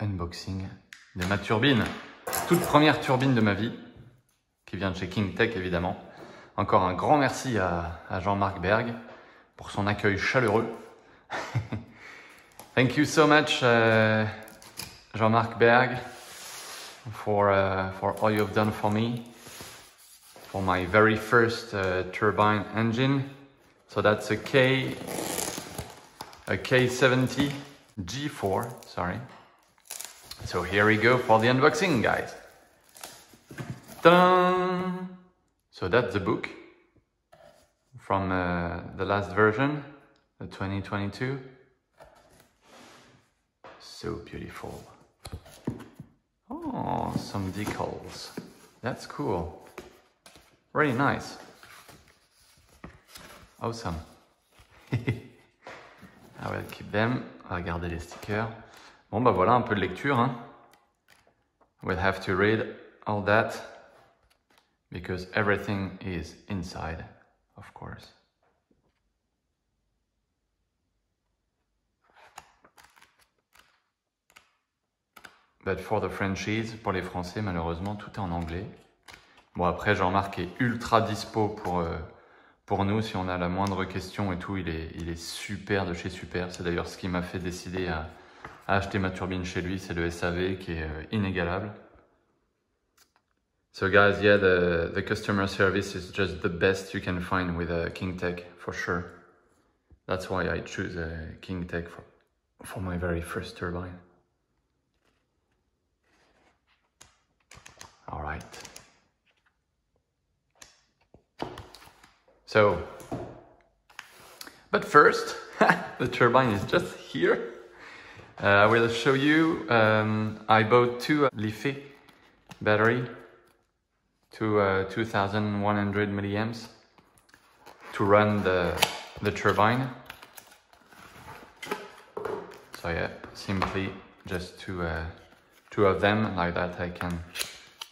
unboxing de ma turbine. Toute première turbine de ma vie, qui vient de chez KingTech évidemment. Encore un grand merci à Jean-Marc Berg pour son accueil chaleureux. Thank you so much, Jean-Marc Berg, for all you've done for me, for my very first turbine engine. So that's a K70 G4, sorry. So here we go for the unboxing, guys. Ta-da! So that's the book from the last version, the 2022. So beautiful. Oh, some decals. That's cool. Really nice. Awesome. I will keep them. On va garder les stickers. Bon bah voilà un peu de lecture. Hein. We'll have to read all that because everything is inside, of course. But for the Frenchies, pour les Français, malheureusement, tout est en anglais. Bon, après, Jean-Marc est ultra dispo pour nous. Si on a la moindre question et tout, il est super de chez super. C'est d'ailleurs ce qui m'a fait décider à acheter ma turbine chez lui. C'est le SAV qui est inégalable. So guys, yeah, the customer service is just the best you can find with KingTech, for sure. That's why I choose KingTech for my very first turbine. All right. So, but first, the turbine is just here. I will show you. I bought two Li-Fe battery to 2100 milliamps to run the turbine. So yeah, simply just two of them like that. I can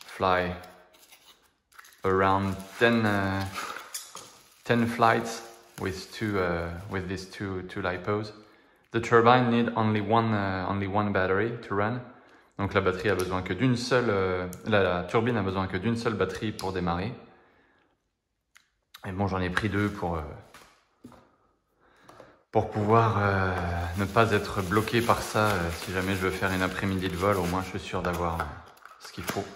fly around 10 flights with these two LiPos. The turbine need only one battery to run. Donc la batterie a besoin que d'une seule, la turbine a besoin que d'une seule batterie pour démarrer. Et bon, j'en ai pris deux pour pouvoir ne pas être bloqué par ça. Si jamais je veux faire une après-midi de vol, au moins je suis sûr d'avoir ce qu'il faut.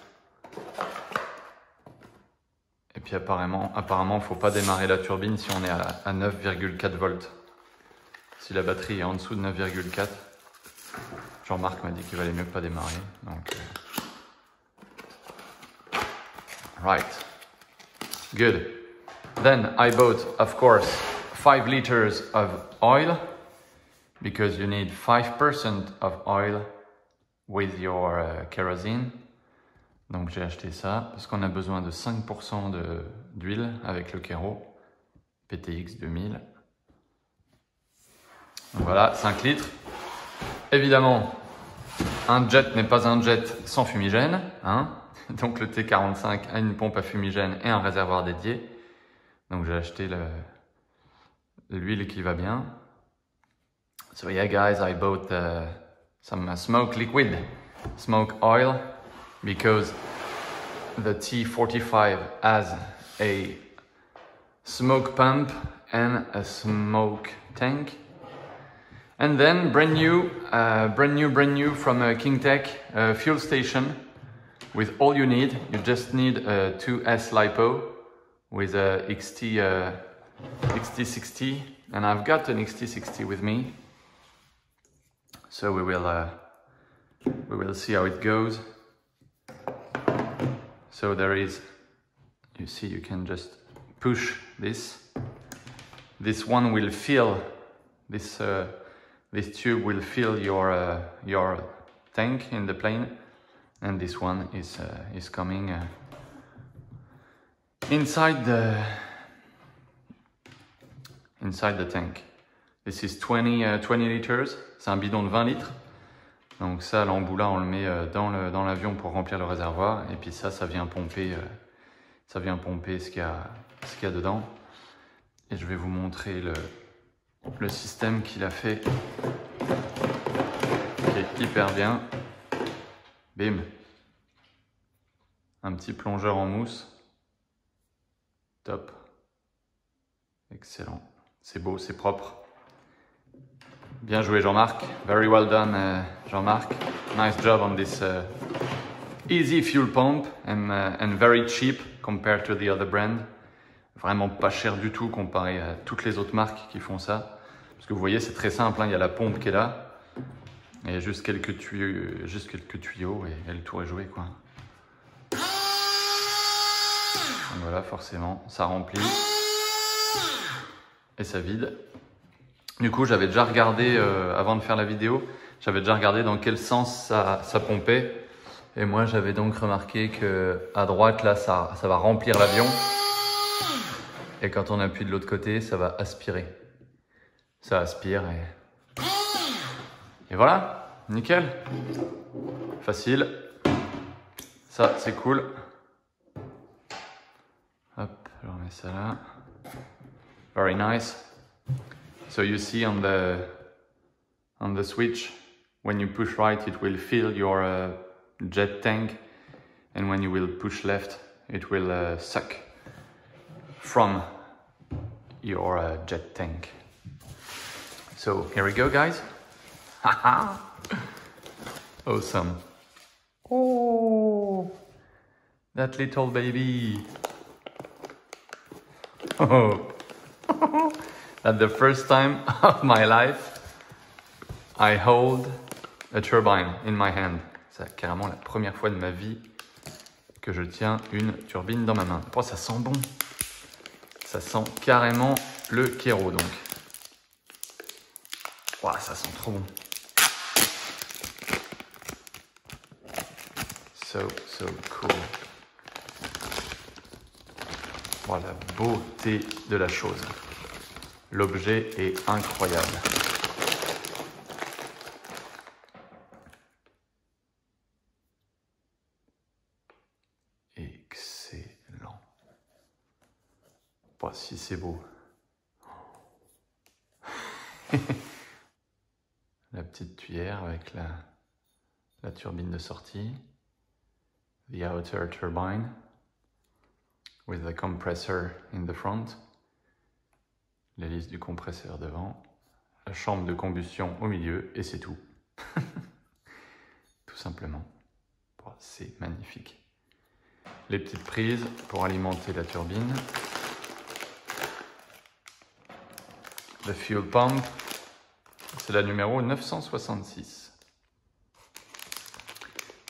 Et puis apparemment, il ne faut pas démarrer la turbine si on est à 9,4 volts. Si la batterie est en dessous de 9,4, Jean-Marc m'a dit qu'il valait mieux pas démarrer. Donc, right, good. Then I bought, of course, 5 liters of oil because you need 5% of oil with your kerosene. Donc j'ai acheté ça parce qu'on a besoin de 5% d'huile avec le Kero PTX 2000. Donc voilà, 5 litres. Évidemment, un jet n'est pas un jet sans fumigène. Hein. Donc le T45 a une pompe à fumigène et un réservoir dédié. Donc j'ai acheté l'huile qui va bien. So yeah guys, I bought some smoke liquid, smoke oil, because the T45 has a smoke pump and a smoke tank. And then brand new from KingTech fuel station with all you need. You just need a 2S LiPo with a XT60, and I've got an XT60 with me. So we will see how it goes. So there is, you see, you can just push this. This one will fill this. This tube will fill your tank in the plane, and this one is coming inside the tank. This is 20 liters. C'est un bidon de 20 litres. Donc ça, l'embout là, on le met dans l'avion pour remplir le réservoir, et puis ça vient pomper ce qu'il y a dedans. Et je vais vous montrer le système qu'il a fait, qui est hyper bien. Bim. Un petit plongeur en mousse. Top. Excellent. C'est beau, c'est propre. Bien joué Jean-Marc. Very well done Jean-Marc. Nice job on this easy fuel pump and very cheap compared to the other brand. Vraiment pas cher du tout comparé à toutes les autres marques qui font ça. Parce que vous voyez, c'est très simple, hein. Il y a la pompe qui est là. Et il y a juste quelques tuyaux et le tour est joué, quoi. Donc voilà, forcément, ça remplit et ça vide. Du coup, j'avais déjà regardé, avant de faire la vidéo, j'avais déjà regardé dans quel sens ça pompait. Et moi, j'avais donc remarqué que à droite, là, ça va remplir l'avion. Et quand on appuie de l'autre côté, ça va aspirer. Ça aspire et voilà, nickel. Facile. Ça, c'est cool. Hop, je remets ça là. Very nice. So you see on the switch, when you push right, it will fill your jet tank, and when you will push left, it will suck from your jet tank. So here we go, guys. Haha! Awesome. Oh, that little baby. Oh. That's the first time of my life I hold a turbine in my hand. C'est carrément la première fois de ma vie que je tiens une turbine dans ma main. Oh, ça sent bon. Ça sent carrément le Kero donc. Oh, ça sent trop bon. So cool. Oh, la beauté de la chose. L'objet est incroyable. Excellent. Oh, si c'est beau. La petite tuyère avec la turbine de sortie. The outer turbine with the compressor in the front. L'hélice du compresseur devant. La chambre de combustion au milieu et c'est tout. Tout simplement. Oh, c'est magnifique. Les petites prises pour alimenter la turbine. Le fuel pump. C'est la numéro 966.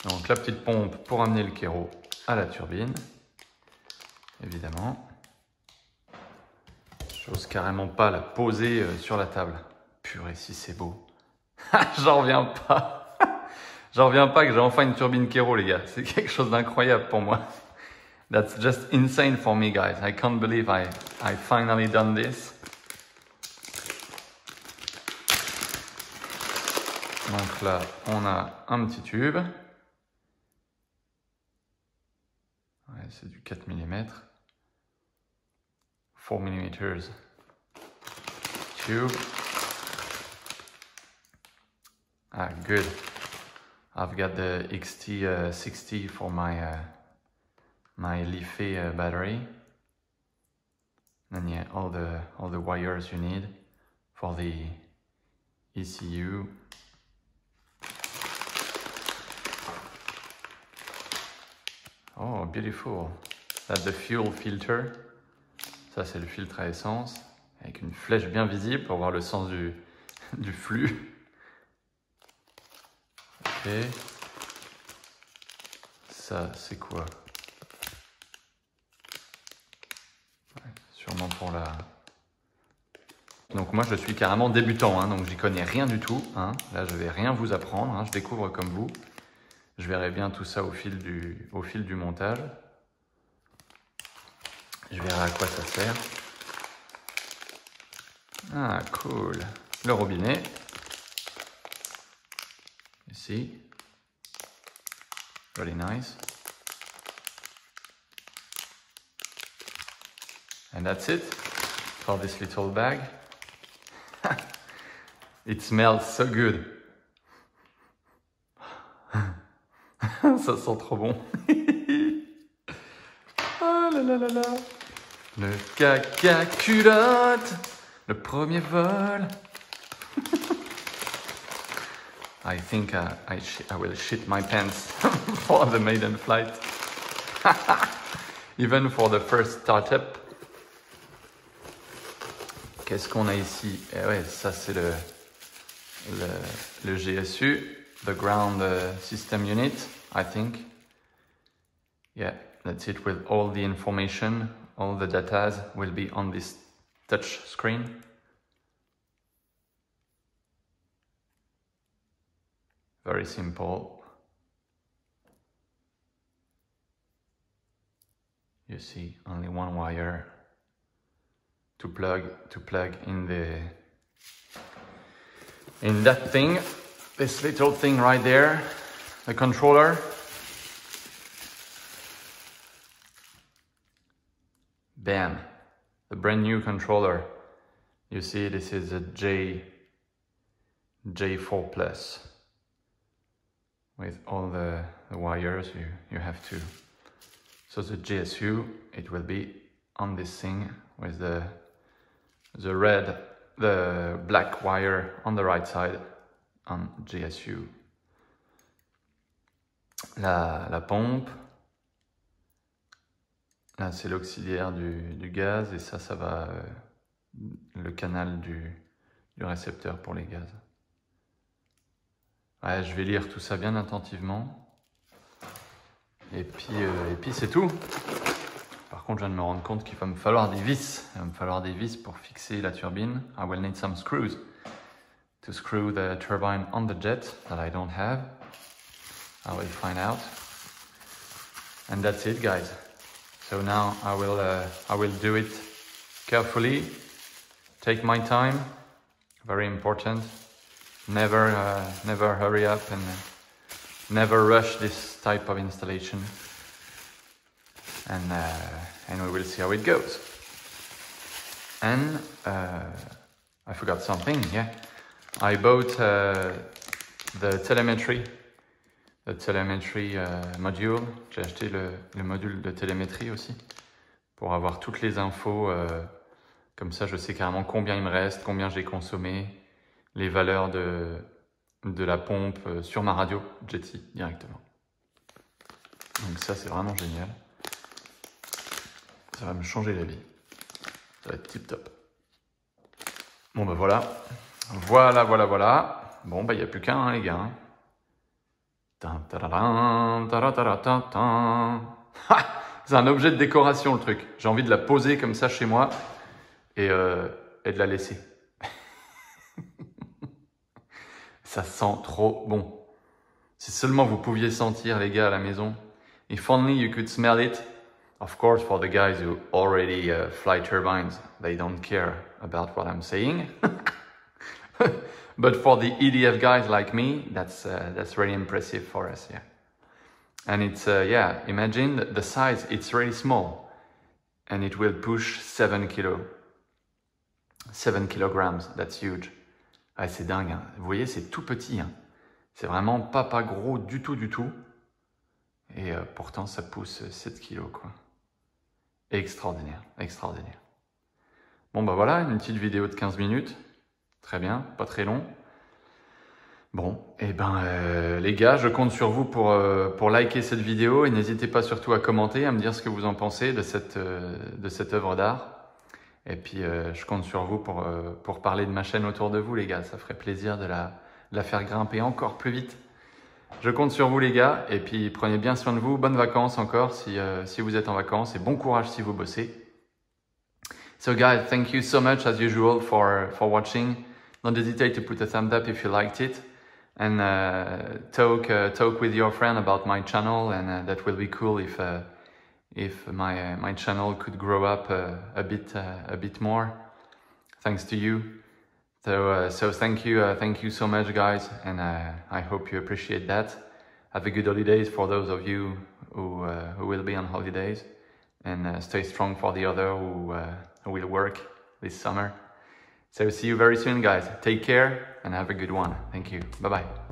Donc la petite pompe pour amener le Kero à la turbine, évidemment. J'ose carrément pas la poser sur la table. Purée, si c'est beau. J'en reviens pas. J'en reviens pas que j'ai enfin une turbine Kero, les gars. C'est quelque chose d'incroyable pour moi. That's just insane for me, guys. I can't believe I finally done this. Donc là, on a un petit tube. Ouais, c'est du 4 mm. 4 mm tube. Ah, good. I've got the XT60 for my Life battery. And yeah, all the wires you need for the ECU. Oh, beautiful. That's the fuel filter. Ça, c'est le filtre à essence. Avec une flèche bien visible pour voir le sens du flux. Ok. Ça, c'est quoi? Ouais, sûrement pour la... Donc moi, je suis carrément débutant, hein, donc j'y connais rien du tout. Hein. Là, je vais rien vous apprendre. Hein, je découvre comme vous. Je verrai bien tout ça au fil du montage. Je verrai à quoi ça sert. Ah, cool. Le robinet. Ici. Really nice. And that's it for this little bag. It smells so good. Ça sent trop bon. Oh là là là là. Le caca culotte. Le premier vol. I think I will shit my pants for the maiden flight. Even for the first startup. Qu'est-ce qu'on a ici? Eh ouais, ça c'est le GSU, the Ground System Unit, I think. Yeah, that's it with all the information, all the data will be on this touch screen. Very simple. You see only one wire to plug in that thing, this little thing right there, the controller. Bam, the brand new controller. You see, this is a J4 Plus with all the wires you have to. So the GSU, it will be on this thing with the black wire on the right side on GSU. La pompe, là c'est l'auxiliaire du gaz et ça va le canal du récepteur pour les gaz. Ouais, je vais lire tout ça bien attentivement et puis c'est tout. Par contre, je viens de me rendre compte qu'il va me falloir des vis. Il va me falloir des vis pour fixer la turbine. I will need some screws to screw the turbine on the jet that I don't have. I will find out. And that's it, guys. So now I will do it carefully. Take my time. Very important. Never hurry up and never rush this type of installation. And we will see how it goes. And I forgot something, yeah. I bought the telemetry module. J'ai acheté le module de télémétrie aussi pour avoir toutes les infos. Comme ça, je sais carrément combien il me reste, combien j'ai consommé, les valeurs de la pompe sur ma radio Jetty directement. Donc ça, c'est vraiment génial. Ça va me changer la vie. Ça va être tip top. Bon bah voilà. Voilà. Bon bah il n'y a plus qu'un hein, les gars. C'est un objet de décoration le truc. J'ai envie de la poser comme ça chez moi et de la laisser. Ça sent trop bon. Si seulement vous pouviez sentir les gars à la maison. If only you could smell it. Of course, for the guys who already fly turbines, they don't care about what I'm saying. But for the EDF guys like me, that's really impressive for us, yeah. And it's, yeah, imagine the size, it's really small. And it will push 7 kilograms, that's huge. Ah, c'est dingue, hein. Vous voyez, c'est tout petit, hein. C'est vraiment pas gros du tout. Et pourtant, ça pousse 7 kilos, quoi. Extraordinaire. Bon, bah voilà, une petite vidéo de 15 minutes. Très bien, pas très long. Bon, et ben les gars, je compte sur vous pour liker cette vidéo et n'hésitez pas surtout à commenter, à me dire ce que vous en pensez de cette œuvre d'art. Et puis je compte sur vous pour parler de ma chaîne autour de vous, les gars. Ça ferait plaisir de la faire grimper encore plus vite. Je compte sur vous, les gars. Et puis prenez bien soin de vous. Bonnes vacances encore si vous êtes en vacances. Et bon courage si vous bossez. So guys, thank you so much as usual for watching. Don't hesitate to put a thumbs up if you liked it. And talk with your friend about my channel. And that will be cool if my channel could grow up a bit more, thanks to you. So thank you so much, guys, and I hope you appreciate that. Have a good holidays for those of you who will be on holidays, and stay strong for the other who will work this summer. So see you very soon, guys. Take care and have a good one. Thank you. Bye bye.